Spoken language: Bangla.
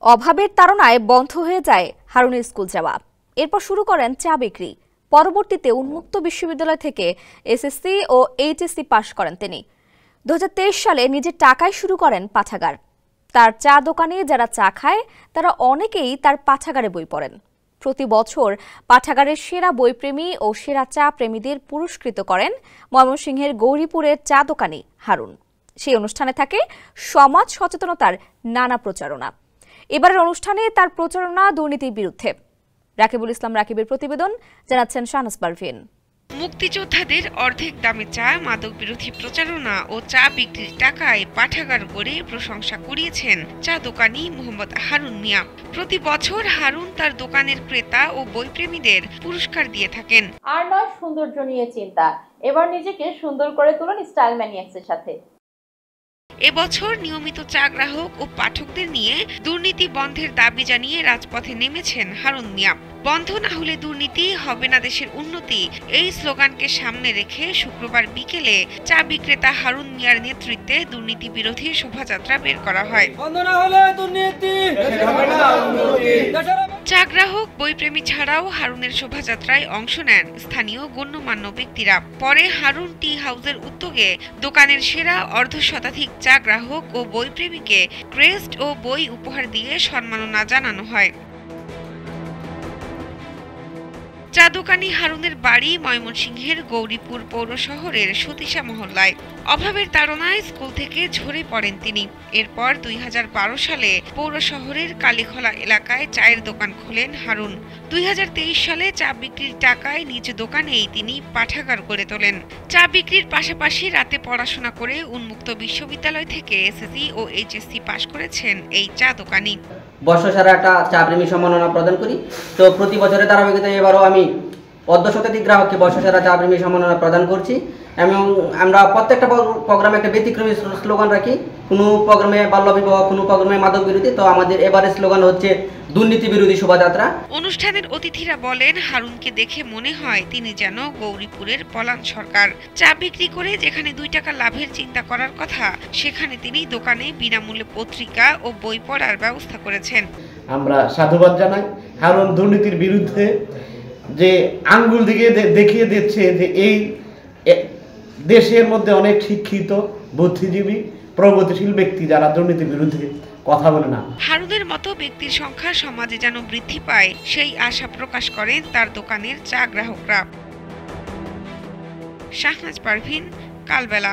অভাবের তাড়নায় বন্ধ হয়ে যায় হারুনের স্কুল যাওয়া। এরপর শুরু করেন চা বিক্রি। পরবর্তীতে উন্মুক্ত বিশ্ববিদ্যালয় থেকে এসএসসি ও এইচএসসি পাশ করেন তিনি। 2023 সালে নিজের টাকায় শুরু করেন পাঠাগার। তার চা দোকানে যারা চা খায় তারা অনেকেই তার পাঠাগারে বই পড়েন। প্রতি বছর পাঠাগারের সেরা বইপ্রেমী ও সেরা চা প্রেমীদের পুরস্কৃত করেন ময়মনসিংহের গৌরীপুরের চা দোকানি হারুন। সেই অনুষ্ঠানে থাকে সমাজ সচেতনতার নানা প্রচারণা। এবারের অনুষ্ঠানে তার প্রচারণা দুর্নীতির বিরুদ্ধে। রাকিবুল ইসলাম রাকিবের প্রতিবেদন, জানাচ্ছেন শাহনাজ পারভীন। মুক্তিযোদ্ধাদের অর্ধেক দামে চা, মাদক বিরোধী প্রচারণা ও চা বিক্রির টাকায় পাঠাগার গড়ে প্রশংসা কুড়িয়েছেন চা দোকানি মোহাম্মদ হারুন মিয়া। প্রতি বছর হারুন তার দোকানের ক্রেতা ও বইপ্রেমীদের পুরস্কার দিয়ে থাকেন। আর নয় সৌন্দর্য নিয়ে চিন্তা, এবার নিজেকে সুন্দর করে তুলুন স্টাইল ম্যানিয়াক্সের সাথে। এবছর নিয়মিত চা গ্রাহক ও পাঠকদের নিয়ে দুর্নীতি বন্ধের দাবি জানিয়ে রাজপথে নেমেছেন হারুন মিয়া। বন্ধ না হলে দুর্নীতি, হবে না দেশের উন্নতি, এই স্লোগানকে সামনে রেখে শুক্রবার বিকেলে চা বিক্রেতা হারুন মিয়ার নেতৃত্বে দুর্নীতি বিরোধী শোভাযাত্রা বের করা হয়। চা গ্রাহক, বইপ্রেমী ছাড়াও হারুনের শোভাযাত্রায় অংশ নেন স্থানীয় গণ্যমান্য ব্যক্তিরা। পরে হারুন টি হাউসের উদ্যোগে দোকানের সেরা অর্ধশতাধিক চা গ্রাহক ও বইপ্রেমীকে ক্রেস্ট ও বই উপহার দিয়ে সম্মাননা জানানো হয়। চা দোকানি হারুনের বাড়ি ময়মনসিংহের গৌরীপুর পৌর শহরের সতীশা মহল্লায়। অভাবের তাড়নায় স্কুল থেকে ঝরে পড়েন তিনি। এরপর 2012 সালে পৌর শহরের কালীখলা এলাকায় চায়ের দোকান খোলেন হারুন। 2023 সালে চা বিক্রির টাকায় নিজ দোকানেই তিনি পাঠাগার গড়ে তোলেন। চা বিক্রির পাশাপাশি রাতে পড়াশোনা করে উন্মুক্ত বিশ্ববিদ্যালয় থেকে এসএসসি ও এইচএসসি পাশ করেছেন এই চা দোকানি। বর্ষসারা একটা চা প্রেমী সম্মাননা প্রদান করি। তো প্রতি বছরের ধারাবাহিকতায় এবারও আমি অর্ধশতাধিক গ্রাহককে বর্ষসারা চা প্রেমী সম্মাননা প্রদান করছি এবং আমরা প্রত্যেকটা প্রোগ্রামে একটা ব্যতিক্রমী স্লোগান রাখি। কোনো প্রোগ্রামে বাল্যবিবাহ, কোনো প্রোগ্রামে মাদক বিরোধী, তো আমাদের এবারের স্লোগান হচ্ছে দুর্নীতি বিরোধী শোভাযাত্রা। অনুষ্ঠানের অতিথিরা বলেন, হারুনকে দেখে মনে হয় তিনি যেন গৌরীপুরের পলান সরকার। চা বিক্রি করে যেখানে 2 টাকা লাভের চিন্তা করার কথা, সেখানে তিনি দোকানে বিনামূল্যে পত্রিকা ও বই পড়ার ব্যবস্থা করেছেন। আমরা সাধুবাদ জানাই হারুন দুর্নীতির বিরুদ্ধে যে আঙ্গুল দিকে দেখিয়ে দিচ্ছে যে এই দেশের মধ্যে অনেক শিক্ষিত, বুদ্ধিজীবী, প্রগতিশীল ব্যক্তি যারা দুর্নীতির বিরুদ্ধে কথা বলে না। হারুনের মতো ব্যক্তির সংখ্যা সমাজে যেন বৃদ্ধি পায়, সেই আশা প্রকাশ করেন তার দোকানের চা গ্রাহকরা। শাহনাজ পারভীন, কালবেলা।